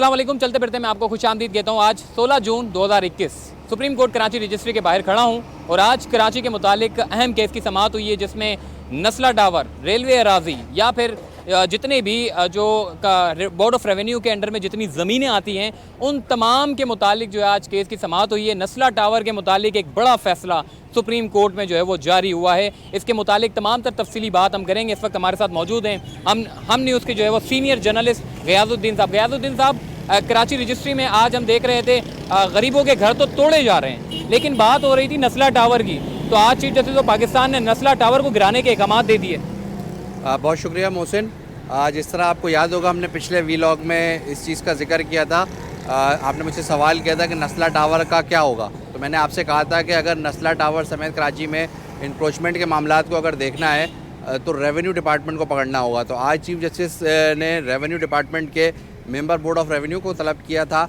अस्सलाम वालेकुम। चलते फिरते मैं आपको खुशामदीद कहता हूँ। आज 16 जून 2021 सुप्रीम कोर्ट कराची रजिस्ट्री के बाहर खड़ा हूँ और आज कराची के मुतालिक अहम केस की समाअत हुई है, जिसमें नस्ला टावर, रेलवे अराजी या फिर जितने भी जो बोर्ड ऑफ रेवेन्यू के अंडर में जितनी ज़मीनें आती हैं उन तमाम के मुतालिक जो है आज केस की समाअत हुई है। नस्ला टावर के मुतालिक एक बड़ा फ़ैसला सुप्रीम कोर्ट में जो है वो जारी हुआ है। इसके मुतालिक तमाम तर तफसीली बात हम करेंगे। इस वक्त हमारे साथ मौजूद हैं हम न्यूज़ के जो है वो सीनियर जर्नलिस्ट गयाजुद्दीन साहब। गयाजुद्दीन साहब, कराची रजिस्ट्री में आज हम देख रहे थे गरीबों के घर तो तोड़े जा रहे हैं, लेकिन बात हो रही थी नस्ला टावर की। तो आज चीफ जस्टिस ऑफ पाकिस्तान ने नस्ला टावर को गिराने के अहकाम दे दिए। बहुत शुक्रिया मोहसिन। जिस तरह आपको याद होगा, हमने पिछले वीलॉग में इस चीज़ का जिक्र किया था। आपने मुझसे सवाल किया था कि नस्ला टावर का क्या होगा, तो मैंने आपसे कहा था कि अगर नस्ला टावर समेत कराची में इंक्रोचमेंट के मामलात को अगर देखना है तो रेवेन्यू डिपार्टमेंट को पकड़ना होगा। तो आज चीफ जस्टिस ने रेवेन्यू डिपार्टमेंट के मेंबर बोर्ड ऑफ रेवेन्यू को तलब किया था,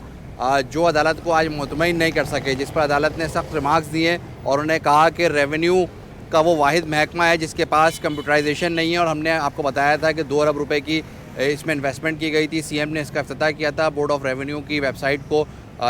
जो अदालत को आज मुतमईन नहीं कर सके, जिस पर अदालत ने सख्त रिमार्क्स दिए और उन्हें कहा कि रेवेन्यू का वो वाहिद महकमा है जिसके पास कंप्यूटराइजेशन नहीं है। और हमने आपको बताया था कि 2 अरब रुपए की इसमें इन्वेस्टमेंट की गई थी। सीएम ने इसका इफ्तिताह किया था, बोर्ड ऑफ रेवेन्यू की वेबसाइट को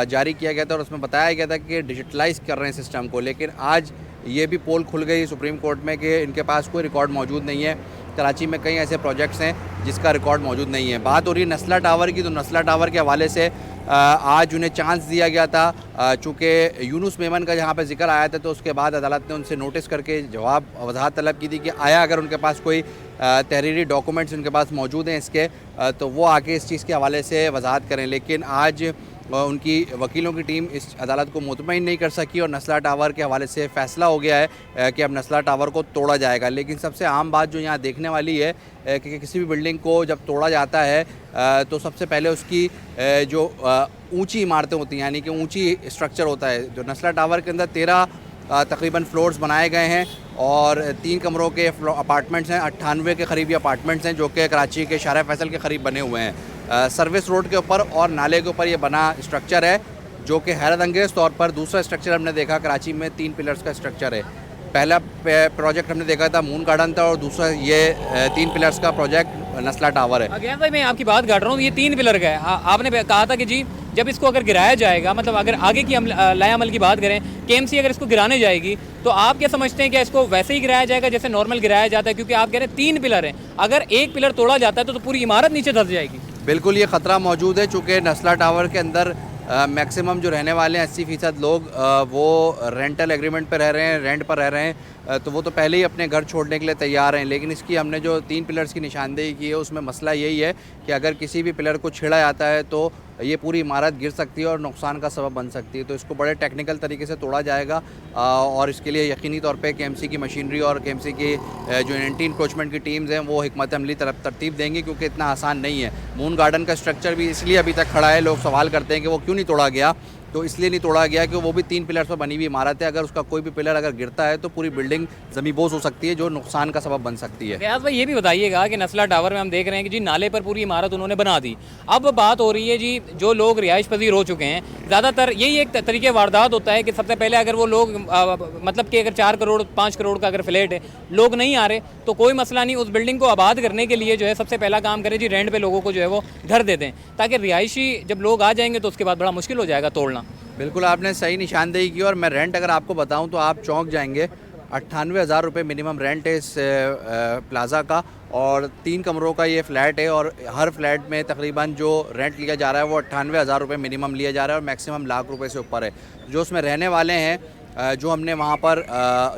जारी किया गया था और उसमें बताया गया था कि डिजिटलाइज कर रहे हैं सिस्टम को। लेकिन आज ये भी पोल खुल गई सुप्रीम कोर्ट में कि इनके पास कोई रिकॉर्ड मौजूद नहीं है। कराची में कई ऐसे प्रोजेक्ट्स हैं जिसका रिकॉर्ड मौजूद नहीं है। बात हो रही है नस्ला टावर की, तो नस्ला टावर के हवाले से आज उन्हें चांस दिया गया था। चूँकि यूनुस मेमन का जहाँ पे जिक्र आया था, तो उसके बाद अदालत ने उनसे नोटिस करके जवाब वजाहत तलब की थी कि आया अगर उनके पास कोई तहरीरी डॉक्यूमेंट्स उनके पास मौजूद हैं इसके, तो वो आके इस चीज़ के हवाले से वजाहत करें। लेकिन आज उनकी वकीलों की टीम इस अदालत को मुतमईन नहीं कर सकी और नस्ला टावर के हवाले से फ़ैसला हो गया है कि अब नस्ला टावर को तोड़ा जाएगा। लेकिन सबसे आम बात जो यहाँ देखने वाली है कि किसी भी बिल्डिंग को जब तोड़ा जाता है तो सबसे पहले उसकी जो ऊंची इमारतें होती हैं, यानी कि ऊंची स्ट्रक्चर होता है। जो नस्ला टावर के अंदर 13 तकरीबन फ्लोर्स बनाए गए हैं और 3 कमरों के अपार्टमेंट्स हैं। 98 के करीब ये अपार्टमेंट्स हैं जो कि कराची के शारा फैसल के करीब बने हुए हैं। सर्विस रोड के ऊपर और नाले के ऊपर ये बना स्ट्रक्चर है जो कि हैरत अंगेज़ तौर पर। दूसरा स्ट्रक्चर हमने देखा कराची में 3 पिलर्स का स्ट्रक्चर है। पहला प्रोजेक्ट हमने देखा था मून गार्डन था और दूसरा ये 3 पिलर्स का प्रोजेक्ट नस्ला टावर है। अगेन भाई, मैं आपकी बात काट रहा हूँ, ये 3 पिलर का है। आपने कहा था कि जी जब इसको अगर गिराया जाएगा, मतलब अगर आगे की लाए अमल की बात करें, केएमसी अगर इसको गिराने जाएगी तो आप क्या समझते हैं कि इसको वैसे ही गिराया जाएगा जैसे नॉर्मल गिराया जाता है? क्योंकि आप कह रहे हैं 3 पिलर हैं, अगर एक पिलर तोड़ा जाता है तो पूरी इमारत नीचे धंस जाएगी। बिल्कुल ये ख़तरा मौजूद है, चूँकि नस्ला टावर के अंदर मैक्सिमम जो रहने वाले हैं 80% लोग वो रेंटल एग्रीमेंट पर रह रहे हैं, रेंट पर रह रहे हैं। तो वो तो पहले ही अपने घर छोड़ने के लिए तैयार हैं। लेकिन इसकी हमने जो 3 पिलर्स की निशानदेही की है उसमें मसला यही है कि अगर किसी भी पिलर को छेड़ा जाता है तो ये पूरी इमारत गिर सकती है और नुकसान का सबब बन सकती है। तो इसको बड़े टेक्निकल तरीके से तोड़ा जाएगा और इसके लिए यकीनी तौर पे केएमसी की मशीनरी और केएमसी की जो एंटी इंक्रोचमेंट की टीम्स हैं वो हिकमत अमली तरतीब देंगी, क्योंकि इतना आसान नहीं है। मून गार्डन का स्ट्रक्चर भी इसलिए अभी तक खड़ा है, लोग सवाल करते हैं कि वो क्यों नहीं तोड़ा गया। तो इसलिए नहीं तोड़ा गया कि वो भी 3 पिलर्स पर बनी हुई इमारत है। अगर उसका कोई भी पिलर अगर गिरता है तो पूरी बिल्डिंग ज़मींबोस हो सकती है, जो नुकसान का सबब बन सकती है। गयास भाई, ये भी बताइएगा कि नस्ला टावर में हम देख रहे हैं कि जी नाले पर पूरी इमारत उन्होंने बना दी। अब बात हो रही है जी, जो लोग रिहाइश पजीर हो चुके हैं, ज़्यादातर यही एक तरीके वारदात होता है कि सबसे पहले अगर वो लोग मतलब कि अगर 4 करोड़ 5 करोड़ का अगर फ्लैट है, लोग नहीं आ रहे तो कोई मसला नहीं, उस बिल्डिंग को आबाद करने के लिए जो है सबसे पहला काम करें जी, रेंट पे लोगों को जो है वो घर दे दें, ताकि रिहायशी जब लोग आ जाएंगे तो उसके बाद बड़ा मुश्किल हो जाएगा तोड़ना। बिल्कुल आपने सही निशानदेही की और मैं रेंट अगर आपको बताऊं तो आप चौंक जाएंगे। 98,000 रुपये मिनिमम रेंट है इस प्लाज़ा का और 3 कमरों का ये फ़्लैट है और हर फ्लैट में तकरीबन जो रेंट लिया जा रहा है वो 98,000 रुपये मिनिमम लिया जा रहा है और मैक्सिमम लाख रुपए से ऊपर है। जो उसमें रहने वाले हैं, जो हमने वहाँ पर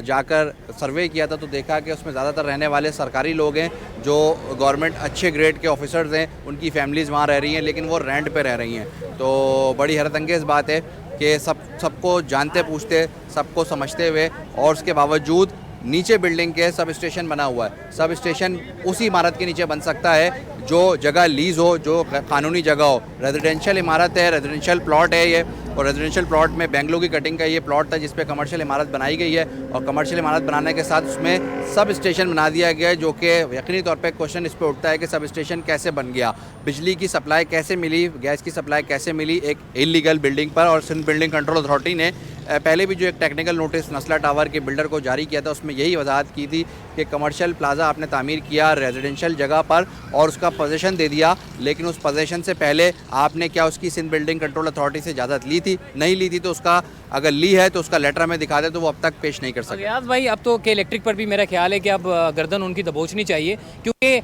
जाकर सर्वे किया था तो देखा कि उसमें ज़्यादातर रहने वाले सरकारी लोग हैं, जो गवर्नमेंट अच्छे ग्रेड के ऑफिसर्स हैं, उनकी फैमिलीज़ वहाँ रह रही हैं, लेकिन वो रेंट पे रह रही हैं। तो बड़ी हैरतअंगेज़ बात है कि सबको जानते पूछते, सबको समझते हुए और उसके बावजूद नीचे बिल्डिंग के सब स्टेशन बना हुआ है। सब स्टेशन उसी इमारत के नीचे बन सकता है जो जगह लीज़ हो, जो कानूनी जगह हो। रेजिडेंशियल इमारत है, रेजिडेंशियल प्लॉट है ये, और रेजिडेंशियल प्लॉट में बेंगलुरु की कटिंग का ये प्लॉट था जिस पे कमर्शियल इमारत बनाई गई है। और कमर्शियल इमारत बनाने के साथ उसमें सब स्टेशन बना दिया गया है, जो कि यकीनी तौर पे क्वेश्चन इस पर उठता है कि सब स्टेशन कैसे बन गया, बिजली की सप्लाई कैसे मिली, गैस की सप्लाई कैसे मिली एक इलीगल बिल्डिंग पर। और सिंध बिल्डिंग कंट्रोल अथॉरिटी ने पहले भी जो एक टेक्निकल नोटिस नस्ला टावर के बिल्डर को जारी किया था उसमें यही वजाहत की थी कि कमर्शियल प्लाजा आपने तामीर किया रेजिडेंशियल जगह पर और उसका पोजीशन दे दिया, लेकिन उस पोजीशन से पहले आपने क्या उसकी सिंध बिल्डिंग कंट्रोल अथॉरिटी से इजाज़त ली थी? नहीं ली थी। तो उसका अगर ली है तो उसका लेटर में दिखा दे तो वो अब तक पेश नहीं कर सकते। रियाज भाई, अब तो के इलेक्ट्रिक पर भी मेरा ख्याल है कि अब गर्दन उनकी दबोचनी चाहिए, क्योंकि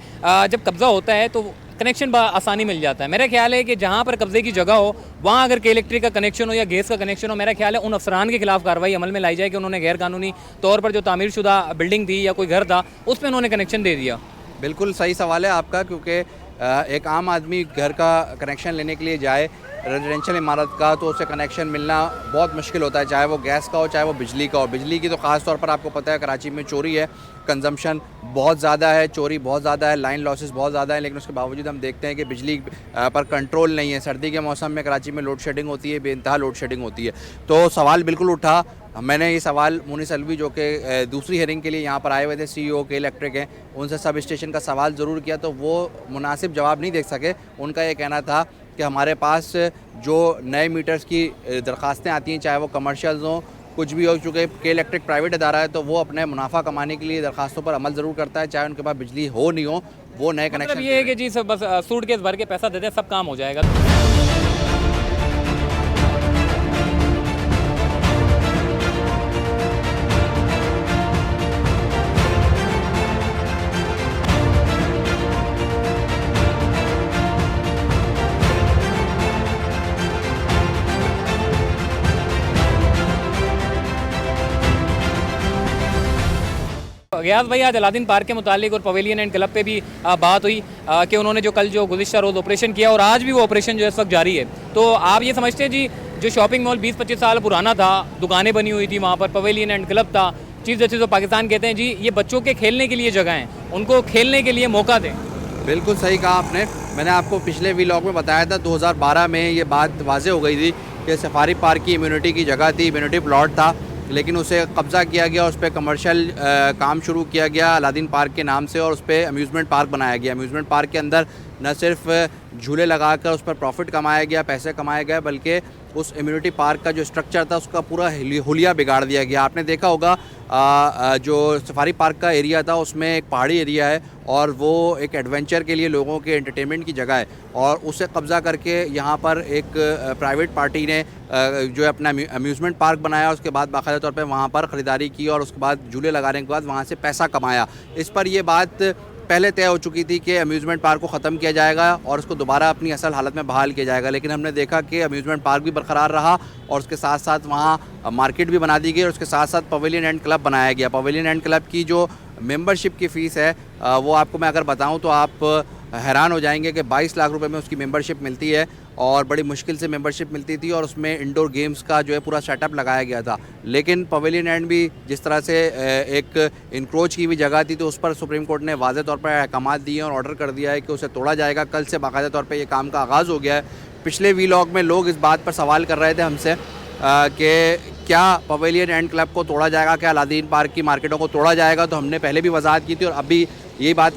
जब कब्ज़ा होता है तो कनेक्शन आसानी मिल जाता है। मेरा ख्याल है कि जहाँ पर कब्जे की जगह हो वहाँ अगर के इलेक्ट्रिक का कनेक्शन हो या गैस का कनेक्शन हो, मेरा ख्याल है उन अफसरान के खिलाफ कार्रवाई अमल में लाई जाए कि उन्होंने गैर कानूनी तौर पर जो तामीर शुदा बिल्डिंग थी या कोई घर था उस पर उन्होंने कनेक्शन दे दिया। बिल्कुल सही सवाल है आपका, क्योंकि एक आम आदमी घर का कनेक्शन लेने के लिए जाए रेजिडेंशियल इमारत का तो उसे कनेक्शन मिलना बहुत मुश्किल होता है, चाहे वो गैस का हो चाहे वो बिजली का हो। बिजली की तो ख़ास तौर पर आपको पता है कराची में चोरी है, कंजम्पशन बहुत ज़्यादा है, चोरी बहुत ज़्यादा है, लाइन लॉसेस बहुत ज़्यादा है, लेकिन उसके बावजूद हम देखते हैं कि बिजली पर कंट्रोल नहीं है। सर्दी के मौसम में कराची में लोड शेडिंग होती है, बेइंतहा लोड शेडिंग होती है। तो सवाल बिल्कुल उठा, मैंने ये सवाल मुनीस अलवी जो कि दूसरी हेयरिंग के लिए यहाँ पर आए हुए थे, CEO के इलेक्ट्रिक हैं, उनसे सब स्टेशन का सवाल ज़रूर किया तो वो मुनासिब जवाब नहीं दे सके। उनका ये कहना था कि हमारे पास जो नए मीटर्स की दरख्वास्तें आती हैं, चाहे वो कमर्शियल्स हों कुछ भी हो, चूँकि के इलेक्ट्रिक प्राइवेट अदारा है तो वो अपने मुनाफा कमाने के लिए दरख्वास्तों पर अमल ज़रूर करता है, चाहे उनके पास बिजली हो नहीं हो, वो नए कनेक्शन। मतलब ये है कि जी सब बस सूटकेस भर के पैसा दे दें सब काम हो जाएगा। गयास भाई, आज अलादीन पार्क के मुतालिक और पवेलियन एंड क्लब पे भी बात हुई कि उन्होंने जो कल जो गुज़िश्ता रोज़ ऑपरेशन किया और आज भी वो ऑपरेशन जो है इस वक्त जारी है। तो आप ये समझते हैं जी जो शॉपिंग मॉल 20-25 साल पुराना था, दुकानें बनी हुई थी वहाँ पर, पवेलियन एंड क्लब था, चीफ जस्टिस ऑफ पाकिस्तान कहते हैं जी ये बच्चों के खेलने के लिए जगह हैं, उनको खेलने के लिए मौका दें। बिल्कुल सही कहा आपने। मैंने आपको पिछले व्लॉग में बताया था 2012 में ये बात वाज़े हो गई थी कि सफारी पार्क की इम्यूनिटी की जगह थी, इम्यूनिटी प्लॉट था, लेकिन उसे कब्ज़ा किया गया, उस पर कमर्शियल काम शुरू किया गया अलादीन पार्क के नाम से और उस पर अम्यूज़मेंट पार्क बनाया गया। अम्यूज़मेंट पार्क के अंदर न सिर्फ झूले लगाकर उस पर प्रॉफिट कमाया गया, पैसे कमाए गए, बल्कि उस इम्यूनिटी पार्क का जो स्ट्रक्चर था उसका पूरा हुलिया बिगाड़ दिया गया। आपने देखा होगा जो सफारी पार्क का एरिया था उसमें एक पहाड़ी एरिया है और वो एक एडवेंचर के लिए लोगों के एंटरटेनमेंट की जगह है और उसे कब्ज़ा करके यहाँ पर एक प्राइवेट पार्टी ने जो है अपना अम्यूज़मेंट पार्क बनाया, उसके बाद बाकायदा तौर पे वहाँ पर ख़रीदारी की और उसके बाद झूले लगाने के बाद वहाँ से पैसा कमाया। इस पर ये बात पहले तय हो चुकी थी कि अम्यूज़मेंट पार्क को ख़त्म किया जाएगा और उसको दोबारा अपनी असल हालत में बहाल किया जाएगा, लेकिन हमने देखा कि अम्यूज़मेंट पार्क भी बरकरार रहा और उसके साथ साथ वहाँ मार्केट भी बना दी गई और उसके साथ साथ पवेलियन एंड क्लब बनाया गया। पवेलियन एंड क्लब की जो मेंबरशिप की फ़ीस है वो आपको मैं अगर बताऊँ तो आप हैरान हो जाएंगे कि 22 लाख रुपए में उसकी मेंबरशिप मिलती है और बड़ी मुश्किल से मेंबरशिप मिलती थी और उसमें इंडोर गेम्स का जो है पूरा सेटअप लगाया गया था। लेकिन पवेलियन एंड भी जिस तरह से एक इंक्रोच की हुई जगह थी तो उस पर सुप्रीम कोर्ट ने वाज़े तौर पर अहकामात दिए और ऑर्डर कर दिया है कि उसे तोड़ा जाएगा। कल से बाकायदा तौर पर यह काम का आगाज़ हो गया है। पिछले व्लॉग में लोग इस बात पर सवाल कर रहे थे हमसे कि क्या पवेलियन एंड क्लब को तोड़ा जाएगा, क्या अलादीन पार्क की मार्केटों को तोड़ा जाएगा, तो हमने पहले भी वजाहत की थी और अभी यही बात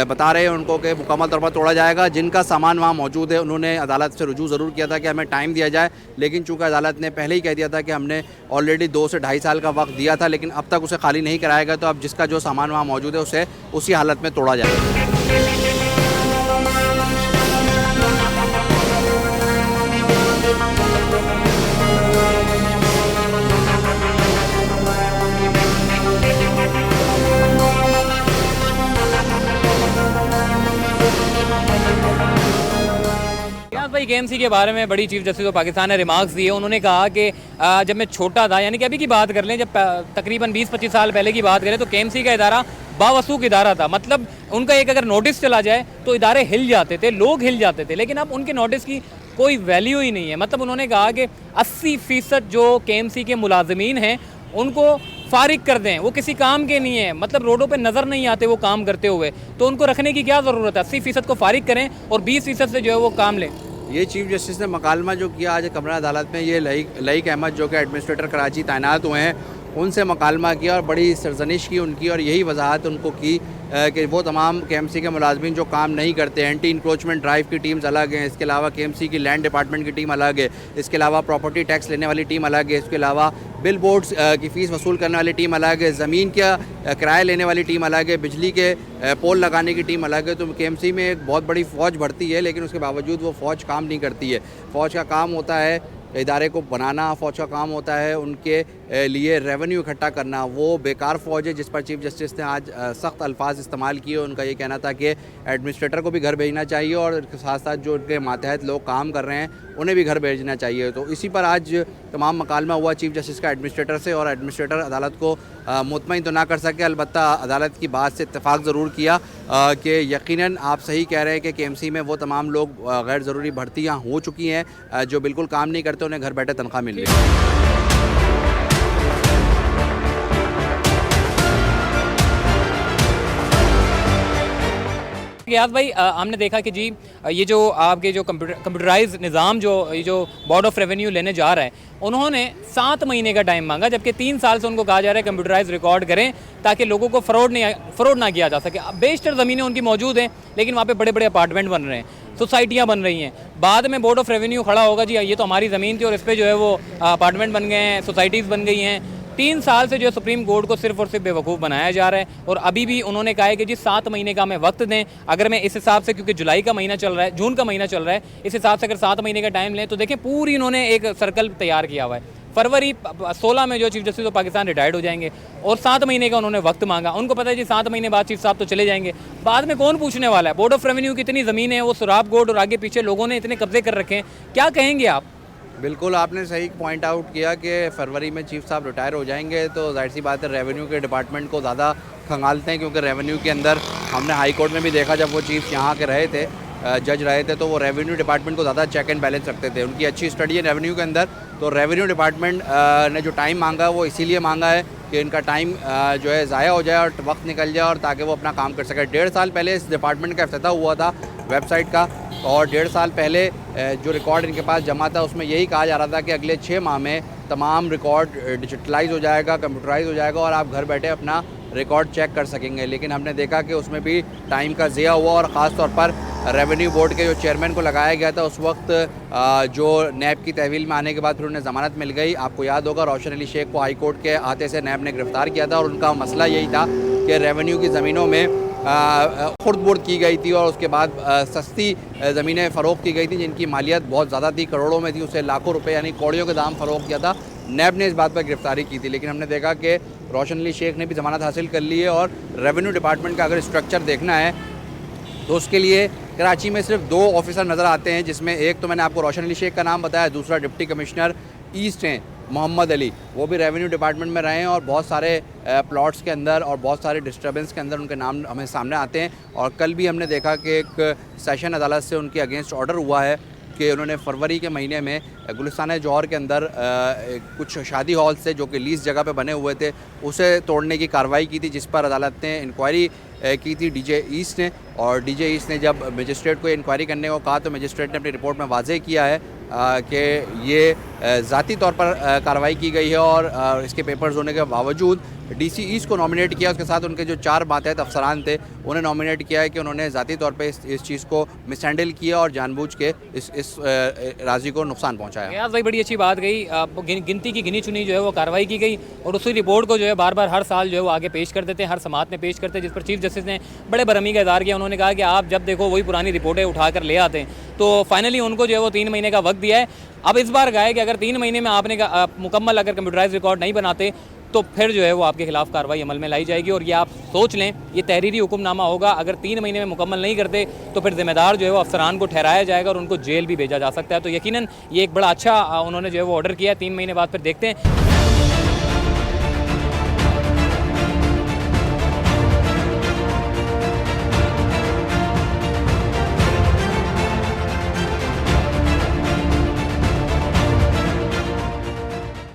बता रहे हैं उनको कि मुकम्मल तौर पर तोड़ा जाएगा। जिनका सामान वहाँ मौजूद है उन्होंने अदालत से रुजू ज़रूर किया था कि हमें टाइम दिया जाए, लेकिन चूँकि अदालत ने पहले ही कह दिया था कि हमने ऑलरेडी 2 से 2.5 साल का वक्त दिया था, लेकिन अब तक उसे खाली नहीं कराया गया, तो अब जिसका जो सामान वहाँ मौजूद है उसे उसी हालत में तोड़ा जाएगा। भाई KMC के बारे में बड़ी चीफ जस्टिस ऑफ पाकिस्तान ने रिमार्क्स दिए। उन्होंने कहा कि जब मैं छोटा था, यानी कि अभी की बात कर लें, जब तकरीबन 20-25 साल पहले की बात करें तो KMC का इदारा बावसूख इदारा था। मतलब उनका एक अगर नोटिस चला जाए तो इदारे हिल जाते थे, लोग हिल जाते थे, लेकिन अब उनके नोटिस की कोई वैल्यू ही नहीं है। मतलब उन्होंने कहा कि 80% जो KMC के मुलाजमीन हैं उनको फारिग कर दें, वो किसी काम के नहीं है, मतलब रोडों पे नज़र नहीं आते वो काम करते हुए, तो उनको रखने की क्या ज़रूरत है। 80% को फारिग करें और 20% से जो है वो काम लें। ये चीफ जस्टिस ने मकालमा जो किया आज कमरा अदालत में, ये लईक अहमद जो कि एडमिनिस्ट्रेटर कराची तैनात हुए हैं, उनसे मकालमा किया और बड़ी सरजनिश की उनकी, और यही वजाहत उनको की कि वो तमाम केएमसी के मुलाजमीन जो काम नहीं करते, एंटी इंक्रोचमेंट ड्राइव की टीम्स अलग हैं, इसके अलावा केएमसी की लैंड डिपार्टमेंट की टीम अलग है, इसके अलावा प्रॉपर्टी टैक्स लेने वाली टीम अलग है, इसके अलावा बिल बोर्ड्स की फ़ीस वसूल करने वाली टीम अलग है, ज़मीन का किराया लेने वाली टीम अलग है, बिजली के पोल लगाने की टीम अलग है। तो केएमसी में एक बहुत बड़ी फ़ौज बढ़ती है, लेकिन उसके बावजूद वो फ़ौज काम नहीं करती है। फ़ौज का काम होता है इदारे को बनाना, फ़ौज का काम होता है उनके लिए रेवेन्यू इकट्ठा करना। वो बेकार फ़ौज है जिस पर चीफ जस्टिस ने आज सख्त अल्फाज इस्तेमाल किए। उनका ये कहना था कि एडमिनिस्ट्रेटर को भी घर भेजना चाहिए और साथ साथ जो उनके मातहत लोग काम कर रहे हैं उन्हें भी घर भेजना चाहिए। तो इसी पर आज तमाम मकालमा हुआ चीफ जस्टिस का एडमिनिस्ट्रेटर से, और एडमिनिस्ट्रेटर अदालत को मुतमईन तो ना कर सके, अलबत्ता अदालत की बात से इत्तेफाक ज़रूर किया कि यकीनन आप सही कह रहे हैं कि केएमसी में वो तमाम लोग गैर ज़रूरी भर्तियाँ हो चुकी हैं जो बिल्कुल काम नहीं करते, उन्हें घर बैठे तनख्वाह मिल रही है। गियास भाई, हमने देखा कि जी ये जो आपके जो कंप्यूटराइज निज़ाम जो ये जो बोर्ड ऑफ रेवेन्यू लेने जा रहा है, उन्होंने 7 महीने का टाइम मांगा, जबकि 3 साल से उनको कहा जा रहा है कंप्यूटराइज रिकॉर्ड करें ताकि लोगों को फ्रॉड ना किया जा सके। बेशतर ज़मीनें उनकी मौजूद हैं, लेकिन वहाँ पे बड़े बड़े अपार्टमेंट बन रहे हैं, सोसाइटियाँ बन रही हैं। बाद में बोर्ड ऑफ रेवेन्यू खड़ा होगा, जी ये तो हमारी ज़मीन थी और इस पर जो है वो अपार्टमेंट बन गए हैं, सोसाइटीज़ बन गई हैं। 3 साल से जो है सुप्रीम कोर्ट को सिर्फ और सिर्फ बेवकूफ़ बनाया जा रहा है, और अभी भी उन्होंने कहा है कि जी 7 महीने का हमें वक्त दें। अगर मैं इस हिसाब से, क्योंकि जुलाई का महीना चल रहा है, जून का महीना चल रहा है, इस हिसाब से अगर 7 महीने का टाइम लें तो देखें पूरी इन्होंने एक सर्कल तैयार किया हुआ है। फरवरी 16 में जो chief justice of Pakistan retired हो जाएंगे, और 7 महीने का उन्होंने वक्त मांगा। उनको पता है जी 7 महीने बाद चीफ साहब तो चले जाएंगे, बाद में कौन पूछने वाला है। बोर्ड ऑफ रेवेन्यू की इतनी ज़मीन है, वो सुराब गोड और आगे पीछे लोगों ने इतने कब्जे कर रखे हैं, क्या कहेंगे आप? बिल्कुल, आपने सही पॉइंट आउट किया कि फरवरी में चीफ साहब रिटायर हो जाएंगे, तो जाहिर सी बात है रेवेन्यू के डिपार्टमेंट को ज़्यादा खंगालते हैं, क्योंकि रेवेन्यू के अंदर हमने हाई कोर्ट में भी देखा, जब वो चीफ यहाँ के रहे थे, जज रहे थे, तो वो रेवेन्यू डिपार्टमेंट को ज़्यादा चेक एंड बैलेंस रखते थे। उनकी अच्छी स्टडी है रेवेन्यू के अंदर। तो रेवेन्यू डिपार्टमेंट ने जो टाइम मांगा वो इसीलिए मांगा है कि इनका टाइम जो है ज़ाया हो जाए और वक्त निकल जाए, और ताकि वो अपना काम कर सके। 1.5 साल पहले इस डिपार्टमेंट का इफ्तिताह हुआ था वेबसाइट का, और 1.5 साल पहले जो रिकॉर्ड इनके पास जमा था उसमें यही कहा जा रहा था कि अगले 6 माह में तमाम रिकॉर्ड डिजिटलाइज हो जाएगा, कंप्यूटराइज हो जाएगा, और आप घर बैठे अपना रिकॉर्ड चेक कर सकेंगे। लेकिन हमने देखा कि उसमें भी टाइम का ज़िया हुआ, और ख़ास तौर पर रेवेन्यू बोर्ड के जो चेयरमैन को लगाया गया था उस वक्त जो नैब की तहवील में आने के बाद फिर उन्हें ज़मानत मिल गई। आपको याद होगा रोशन अली शेख को हाई कोर्ट के आते से नैब ने गिरफ़्तार किया था, और उनका मसला यही था कि रेवेन्यू की ज़मीनों में खुर्द बुर्द की गई थी, और उसके बाद सस्ती ज़मीनें फ़रोख्त की गई थी जिनकी मालियत बहुत ज़्यादा थी, करोड़ों में थी, उसे लाखों रुपए यानी कौड़ियों के दाम फ़रोख्त किया था। नैब ने इस बात पर गिरफ्तारी की थी, लेकिन हमने देखा कि रोशन अली शेख ने भी ज़मानत हासिल कर ली है। और रेवेन्यू डिपार्टमेंट का अगर स्ट्रक्चर देखना है तो उसके लिए कराची में सिर्फ 2 ऑफिसर नज़र आते हैं, जिसमें एक तो मैंने आपको रोशन अली शेख का नाम बताया, दूसरा डिप्टी कमिश्नर ईस्ट हैं मोहम्मद अली, वो भी रेवेन्यू डिपार्टमेंट में रहे हैं, और बहुत सारे प्लॉट्स के अंदर और बहुत सारे डिस्टर्बेंस के अंदर उनके नाम हमें सामने आते हैं। और कल भी हमने देखा कि एक सेशन अदालत से उनके अगेंस्ट ऑर्डर हुआ है कि उन्होंने फरवरी के महीने में गुलिस्तान जौहर के अंदर कुछ शादी हॉल से जो कि लीज जगह पे बने हुए थे उसे तोड़ने की कार्रवाई की थी, जिस पर अदालत ने इंक्वायरी की थी डीजे ईस्ट ने। और डीजे ईस्ट ने जब मजिस्ट्रेट को इंक्वायरी करने को कहा तो मजिस्ट्रेट ने अपनी रिपोर्ट में वाज़ेह किया है कि ये ज़ाती तौर पर कार्रवाई की गई है, और इसके पेपर्स होने के बावजूद डीसी ईस्ट को नॉमिनेट किया, उसके साथ उनके जो 4 मातहत अफसरान थे उन्हें नॉमिनेट किया है कि उन्होंने ज़ाती तौर पे इस चीज़ को मिसहैंडल किया और जानबूझ के इस राजी को नुकसान पहुँचाया। यार भाई बड़ी अच्छी बात गई, गिनती की गिनी चुनी जो है वो कार्रवाई की गई, और उसी रिपोर्ट को जो है बार बार हर साल जो है वो आगे पेश कर देते हैं, हर समात में पेश करते हैं, जिस पर चीफ जस्टिस ने बड़े बरहमी का इज़हार किया। उन्होंने कहा कि आप जब देखो वही पुरानी रिपोर्टें उठाकर ले आते हैं। तो फाइनली उनको जो है वो 3 महीने का वक्त दिया है। अब इस बार कहा है कि अगर 3 महीने में आपने मुकम्मल अगर कंप्यूटराइज रिकॉर्ड नहीं बनाते तो फिर जो है वो आपके खिलाफ कार्रवाई अमल में लाई जाएगी। और ये आप सोच लें, ये तहरीरी हुक्मनामा होगा, अगर 3 महीने में मुकम्मल नहीं करते तो फिर जिम्मेदार जो है वो अफसरान को ठहराया जाएगा और उनको जेल भी भेजा जा सकता है। तो यकीनन ये एक बड़ा अच्छा उन्होंने जो है वो ऑर्डर किया है। 3 महीने बाद फिर देखते हैं।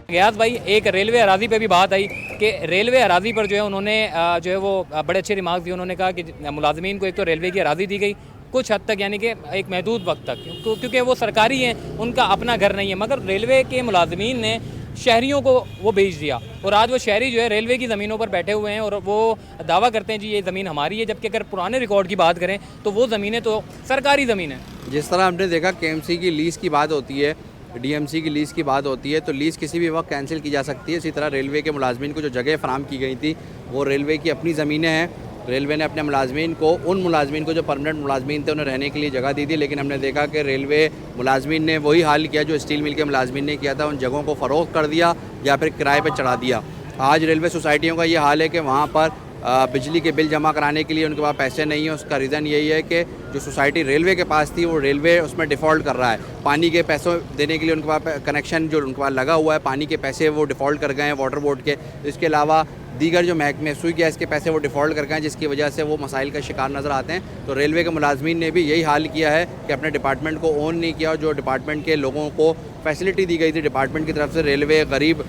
गियास भाई, एक रेलवे अराजी पे भी बात आई कि रेलवे अराजी पर जो है उन्होंने जो है वो बड़े अच्छे रिमार्क्स दिए। उन्होंने कहा कि मुलाजमीन को एक तो रेलवे की अराजी दी गई कुछ हद तक, यानी कि एक महदूद वक्त तक, क्योंकि वो सरकारी हैं, उनका अपना घर नहीं है, मगर रेलवे के मुलाजमीन ने शहरियों को वो बेच दिया और आज वो शहरी जो है रेलवे की ज़मीनों पर बैठे हुए हैं और वो दावा करते हैं जी ये ज़मीन हमारी है, जबकि अगर पुराने रिकॉर्ड की बात करें तो वो ज़मीनें तो सरकारी ज़मीन है। जिस तरह हमने देखा केएमसी की लीज़ की बात होती है, डीएमसी की लीज़ की बात होती है, तो लीज़ किसी भी वक्त कैंसिल की जा सकती है। इसी तरह रेलवे के मुलाजमीन को जो जगह फराम की गई थी वो रेलवे की अपनी ज़मीनें हैं। रेलवे ने अपने मुलाजमीन को, उन मुलाजमीन को जो परमानेंट मुलाजमीन थे, उन्हें रहने के लिए जगह दी थी, लेकिन हमने देखा कि रेलवे मुलाजमीन ने वही हाल किया जो स्टील मिल के मुलाजमीन ने किया था, उन जगहों को फ़रोख्त कर दिया या फिर किराए पर चढ़ा दिया। आज रेलवे सोसाइटियों का ये हाल है कि वहाँ पर बिजली के बिल जमा कराने के लिए उनके पास पैसे नहीं है। उसका रीज़न यही है कि जो सोसाइटी रेलवे के पास थी वो रेलवे उसमें डिफ़ॉल्ट कर रहा है। पानी के पैसों देने के लिए उनके पास कनेक्शन जो उनके पास लगा हुआ है, पानी के पैसे वो डिफ़ॉल्ट कर गए हैं वाटर बोर्ड के। इसके अलावा दीगर जो महकमे सुई गैस के पैसे वो डिफ़ॉल्ट कर गए हैं, जिसकी वजह से वो मसाइल का शिकार नज़र आते हैं। तो रेलवे के मुलाजमीन ने भी यही हाल किया है कि अपने डिपार्टमेंट को ओन नहीं किया और जो डिपार्टमेंट के लोगों को फैसिलिटी दी गई थी डिपार्टमेंट की तरफ से, रेलवे गरीब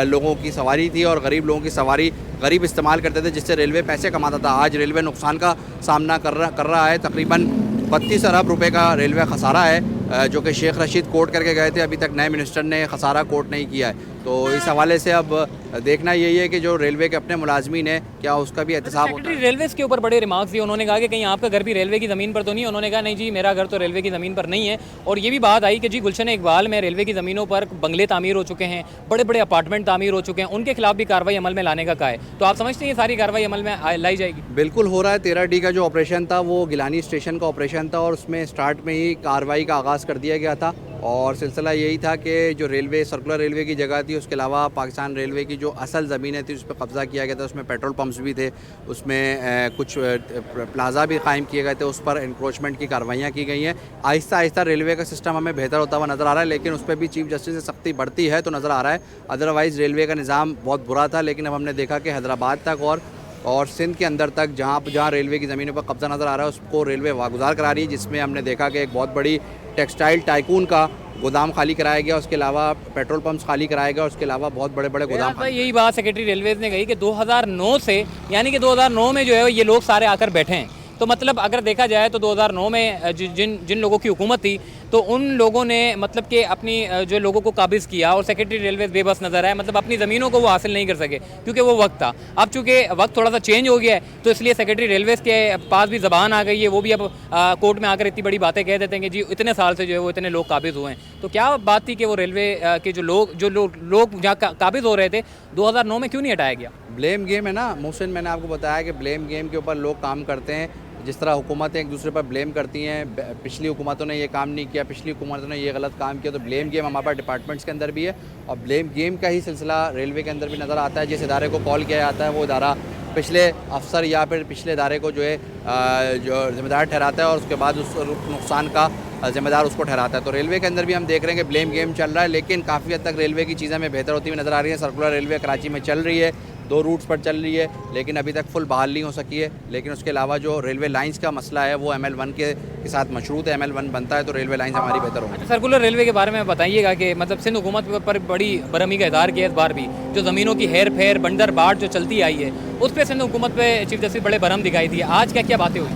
लोगों की सवारी थी और गरीब लोगों की सवारी गरीब इस्तेमाल करते थे, जिससे रेलवे पैसे कमाता था। आज रेलवे नुकसान का सामना कर रहा है। तकरीबन 32 अरब रुपए का रेलवे खसारा है, जो कि शेख रशीद कोट करके गए थे। अभी तक नए मिनिस्टर ने खसारा कोट नहीं किया है। तो इस हवाले से अब देखना यही है कि जो रेलवे के अपने मुलाजमीन हैं क्या उसका भी एहतसाब होता है। रेलवे के ऊपर बड़े रिमार्क्स दिए, उन्होंने कहा कि कहीं आपका घर भी रेलवे की ज़मीन पर तो नहीं। उन्होंने कहा नहीं जी मेरा घर तो रेलवे की ज़मीन पर नहीं है। और ये भी बात आई कि जी गुलशन इकबाल में रेलवे की ज़मीनों पर बंगले तामीर हो चुके हैं, बड़े बड़े अपार्टमेंट तामीर हो चुके हैं, उनके खिलाफ भी कार्रवाई अमल में लाने का कहा है। तो आप समझते हैं ये सारी कार्रवाई अमल में लाई जाएगी? बिल्कुल हो रहा है। 13D का जो ऑपरेशन था वो गिलानी स्टेशन का ऑपरेशन था और उसमें स्टार्ट में ही कार्रवाई का आगाज़ कर दिया गया था और सिलसिला यही था कि जो रेलवे सर्कुलर रेलवे की जगह थी, उसके अलावा पाकिस्तान रेलवे की जो असल ज़मीनें थी उस पर कब्ज़ा किया गया था। उसमें पेट्रोल पंप्स भी थे, उसमें कुछ प्लाजा भी कायम किए गए थे, उस पर इंक्रोचमेंट की कार्रवाइयाँ की गई हैं। आहिस्ता आहिस्ता रेलवे का सिस्टम हमें बेहतर होता हुआ नज़र आ रहा है, लेकिन उस पर भी चीफ जस्टिस से सख्ती बढ़ती है तो नज़र आ रहा है। अदरवाइज़ रेलवे का निज़ाम बहुत बुरा था, लेकिन अब हमने देखा कि हैदराबाद तक और सिंध के अंदर तक जहाँ रेलवे की ज़मीनों पर कब्ज़ा नज़र आ रहा है उसको रेलवे वागुजार करा रही है, जिसमें हमने देखा कि एक बहुत बड़ी टेक्सटाइल टाइकून का गोदाम खाली कराया गया, उसके अलावा पेट्रोल पंप्स खाली कराया गया, उसके अलावा बहुत बड़े बड़े गोदाम। यही बात सेक्रेटरी रेलवेज ने कही कि 2009 से, यानी कि 2009 में जो है ये लोग सारे आकर बैठे हैं। तो मतलब अगर देखा जाए तो 2009 में जिन लोगों की हुकूमत थी तो उन लोगों ने मतलब कि अपनी जो लोगों को काबिज़ किया और सेक्रेटरी रेलवे बेबस नज़र आए, मतलब अपनी ज़मीनों को वो हासिल नहीं कर सके क्योंकि वो वक्त था। अब चूँकि वक्त थोड़ा सा चेंज हो गया है तो इसलिए सेक्रेटरी रेलवेज़ के पास भी ज़बान आ गई है, वो भी अब कोर्ट में आकर इतनी बड़ी बातें कह देते हैं कि जी इतने साल से जो है वो इतने लोग काबिज़ हुए हैं। तो क्या बात थी कि वो रेलवे के जो लोग जहाँ काबिज़ हो रहे थे 2009 में क्यों नहीं हटाया गया? ब्लेम गेम है ना मोहसिन, मैंने आपको बताया कि ब्लेम गेम के ऊपर लोग काम करते हैं। जिस तरह हुकूमतें एक दूसरे पर ब्लेम करती हैं, पिछली हुकूमतों ने ये काम नहीं किया, पिछली हुकूमतों ने ये गलत काम किया, तो ब्लेम गेम हमारे पास डिपार्टमेंट्स के अंदर भी है और ब्लेम गेम का ही सिलसिला रेलवे के अंदर भी नज़र आता है। जिस इदारे को कॉल किया जाता है वो इदारा पिछले अफसर या फिर पिछले इदारे को जो है जो ज़िम्मेदार ठहराता है और उसके बाद उस नुकसान का ज़िम्मेदार उसको ठहराता है। तो रेलवे के अंदर भी हम देख रहे हैं कि ब्लेम गेम चल रहा है, लेकिन काफ़ी हद तक रेलवे की चीज़ें हमें बेहतर होती हुई नज़र आ रही है। सर्कुलर रेलवे कराची में चल रही है, 2 रूट्स पर चल रही है, लेकिन अभी तक फुल बहाल नहीं हो सकी है। लेकिन उसके अलावा जो रेलवे लाइंस का मसला है वो ML1 के साथ मशरूत है। ML1 बनता है तो रेलवे लाइंस हमारी बेहतर होंगी। सर्कुलर रेलवे के बारे में बताइएगा कि मतलब सिंध हुकूमत पर बड़ी बरहमी का इज़हार किया इस बार भी, जो ज़मीनों की हेर फेर बंदर बाट जो चलती आई है उस पर सिंध हुकूमत पे चीफ जस्टिस बड़े बरहम दिखाई दी। आज क्या क्या बातें हुई?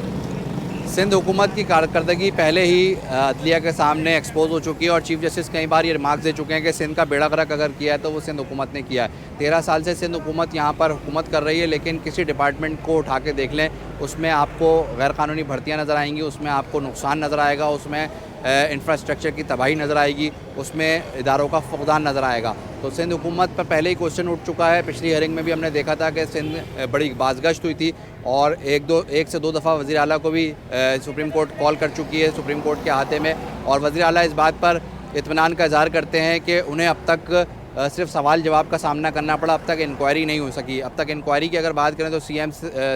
सिंध हुकूमत की कारकर्दगी पहले ही अदलिया के सामने एक्सपोज हो चुकी है और चीफ जस्टिस कई बार ये रिमार्क्स दे चुके हैं कि सिंध का बेड़ा गर्क अगर किया है तो वो सिंध हुकूमत ने किया है। 13 साल से सिंध हुकूमत यहाँ पर हुकूमत कर रही है, लेकिन किसी डिपार्टमेंट को उठा के देख लें उसमें आपको गैर कानूनी भर्तियाँ नज़र आएंगी, उसमें आपको नुकसान नज़र आएगा, उसमें इंफ्रास्ट्रक्चर की तबाही नज़र आएगी, उसमें इदारों का फुकदान नज़र आएगा। तो सिंध हुकूमत पर पहले ही क्वेश्चन उठ चुका है। पिछली हेयरिंग में भी हमने देखा था कि सिंध बड़ी बाज़गश्त हुई थी और एक से दो दफ़ा वज़ीर आला को भी सुप्रीम कोर्ट कॉल कर चुकी है सुप्रीम कोर्ट के अहाते में, और वज़ीर आला इस बात पर इत्मीनान का इज़हार करते हैं कि उन्हें अब तक सिर्फ सवाल जवाब का सामना करना पड़ा, अब तक इंक्वायरी नहीं हो सकी। अब तक इंक्वायरी की अगर बात करें तो CM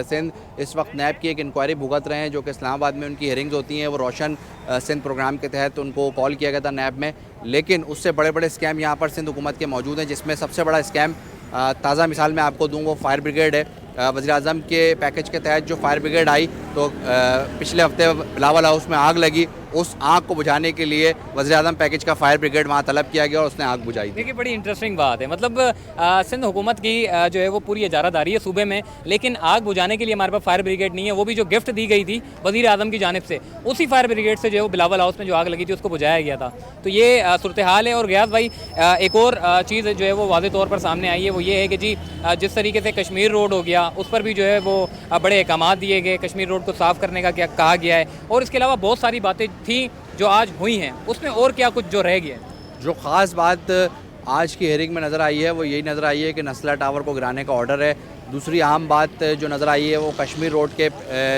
सिंध इस वक्त नैब की एक इंक्वायरी भुगत रहे हैं, जो कि इस्लामाबाद में उनकी हेयरिंग्स होती हैं। वो रोशन सिंध प्रोग्राम के तहत उनको कॉल किया गया था नैब में, लेकिन उससे बड़े बड़े स्कैम यहाँ पर सिंध हुकूमत के मौजूद हैं, जिसमें सबसे बड़ा स्कैम ताज़ा मिसाल मैं आपको दूँ वो फायर ब्रिगेड है। वज़ीर आज़म के पैकेज के तहत जो फायर ब्रिगेड आई तो पिछले हफ्ते बिलावल हाउस में आग लगी उस आग को बुझाने के लिए वज़ीर-ए-आज़म पैकेज का फायर ब्रिगेड वहाँ तलब किया गया और उसने आग बुझाई थी। देखिए बड़ी इंटरेस्टिंग बात है, मतलब सिंध हुकूमत की जो है वो पूरी इजारादारी है सूबे में, लेकिन आग बुझाने के लिए हमारे पास फायर ब्रिगेड नहीं है। वो भी जो गिफ्ट दी गई थी वज़ीर आज़म की जानिब से, उसी फायर ब्रिगेड से जो है वो बिलावल हाउस में जो आग लगी थी उसको बुझाया गया था। तो ये सूरत हाल है। और गयास भाई एक और चीज़ जो है वो वाज़े तौर पर सामने आई है, वो ये है कि जी जिस तरीके से कश्मीर रोड हो गया उस पर भी जो है वो बड़े अहकाम दिए गए, कश्मीर रोड को साफ़ करने का क्या कहा गया है, और इसके अलावा बहुत सारी बातें थी जो आज हुई हैं, उसमें और क्या कुछ जो रह गया है? जो ख़ास बात आज की हेयरिंग में नज़र आई है वो यही नज़र आई है कि नस्ला टावर को गिराने का ऑर्डर है। दूसरी अहम बात जो नज़र आई है वो कश्मीर रोड के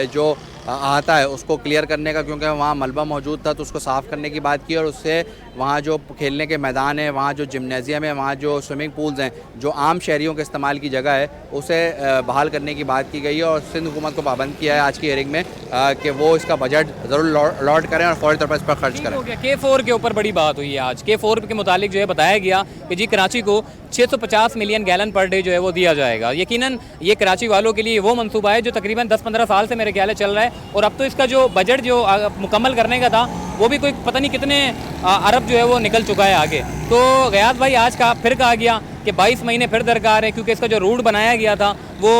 जो आता है उसको क्लियर करने का, क्योंकि वहाँ मलबा मौजूद था तो उसको साफ़ करने की बात की, और उससे वहाँ जो खेलने के मैदान है, वहाँ जो जिम्नेज़ियम है, वहाँ जो स्विमिंग पूल्स हैं, जो आम शहरियों के इस्तेमाल की जगह है, उसे बहाल करने की बात की गई है। और सिंध हुकूमत को पाबंद किया है आज की हेयरिंग में कि वो इसका बजट ज़रूर अलॉट करें और फौरी तौर पर इस पर खर्च करें। K4 के ऊपर बड़ी बात हुई है आज। K4 के मुतालिक जो है बताया गया कि जी कराची को 650 मिलियन गैलन पर डे जो है वो दिया जाएगा। यकीनन ये कराची वालों के लिए वो मंसूबा है जो तकरीबन 10-15 साल से मेरे ख्याल है चल रहा है, और अब तो इसका जो बजट जो मुकम्मल करने का था वो भी कोई पता नहीं कितने अरब जो है वो निकल चुका है आगे। तो गयास भाई आज का फिर कहा गया कि 22 महीने फिर दरकार है, क्योंकि इसका जो रूट बनाया गया था वो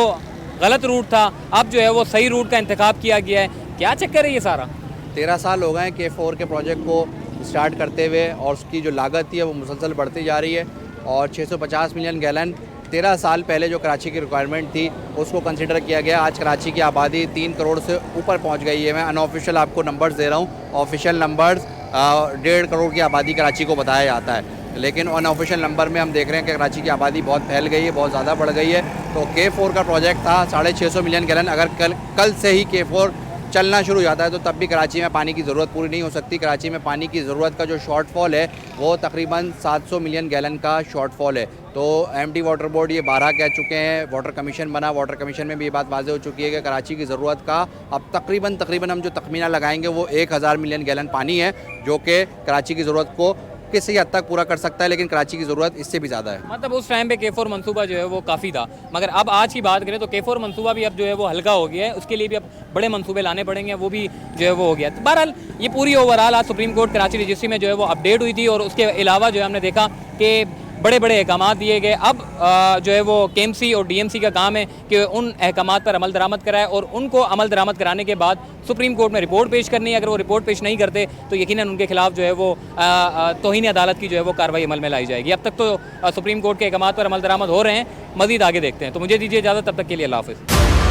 गलत रूट था, अब जो है वो सही रूट का इंतखाब किया गया है। क्या चक्कर है ये सारा? 13 साल हो गए हैं K4 के प्रोजेक्ट को स्टार्ट करते हुए, और उसकी जो लागत थी है वो मुसलसल बढ़ती जा रही है, और 650 मिलियन गैलन 13 साल पहले जो कराची की रिक्वायरमेंट थी उसको कंसिडर किया गया। आज कराची की आबादी 3 करोड़ से ऊपर पहुंच गई है। मैं अनऑफिशियल आपको नंबर्स दे रहा हूं, ऑफिशियल नंबर्स 1.5 करोड़ की आबादी कराची को बताया जाता है, लेकिन अनऑफिशियल नंबर में हम देख रहे हैं कि कराची की आबादी बहुत फैल गई है, बहुत ज़्यादा बढ़ गई है। तो K4 का प्रोजेक्ट था 650 मिलियन गैलन, अगर कल से ही K4 चलना शुरू हो जाता है तो तब भी कराची में पानी की ज़रूरत पूरी नहीं हो सकती। कराची में पानी की ज़रूरत का जो शॉर्टफॉल है वो तकरीबन 700 मिलियन गैलन का शॉर्टफॉल है। तो एमडी वाटर बोर्ड ये 12 कह चुके हैं, वाटर कमीशन बना, वाटर कमीशन में भी ये बात वाज़ेह हो चुकी है कि कराची की ज़रूरत का अब तकरीबन हम जो तखमीना लगाएंगे वो 1000 मिलियन गैलन पानी है, जो कि कराची की ज़रूरत को किसी हद तक पूरा कर सकता है, लेकिन कराची की ज़रूरत इससे भी ज़्यादा है। मतलब उस टाइम पे K4 मंसूबा जो है वो काफ़ी था, मगर अब आज की बात करें तो K4 मंसूबा भी अब जो है वो हल्का हो गया है, उसके लिए भी अब बड़े मंसूबे लाने पड़ेंगे, वो भी जो है वो हो गया। तो बहरहाल ये पूरी ओवरऑल आज सुप्रीम कोर्ट कराची रजिस्ट्री में जो है वो अपडेट हुई थी, और उसके अलावा जो है हमने देखा कि बड़े बड़े अहकाम दिए गए। अब जो है वो KMC और DMC का काम है कि उन अहकाम पर अमल दरामद कराए, और उनको अमल दरामद कराने के बाद सुप्रीम कोर्ट में रिपोर्ट पेश करनी है। अगर वो रिपोर्ट पेश नहीं करते तो यकीनन उनके खिलाफ जो है वो तौहीन अदालत की जो है वो कार्रवाई अमल में लाई जाएगी। अब तक तो सुप्रीम कोर्ट के अहकाम पर अमल दरामद हो रहे हैं, मज़ीद आगे देखते हैं। तो मुझे दीजिए इजाज़त, तब तक के लिए अल्लाह हाफ़िज़।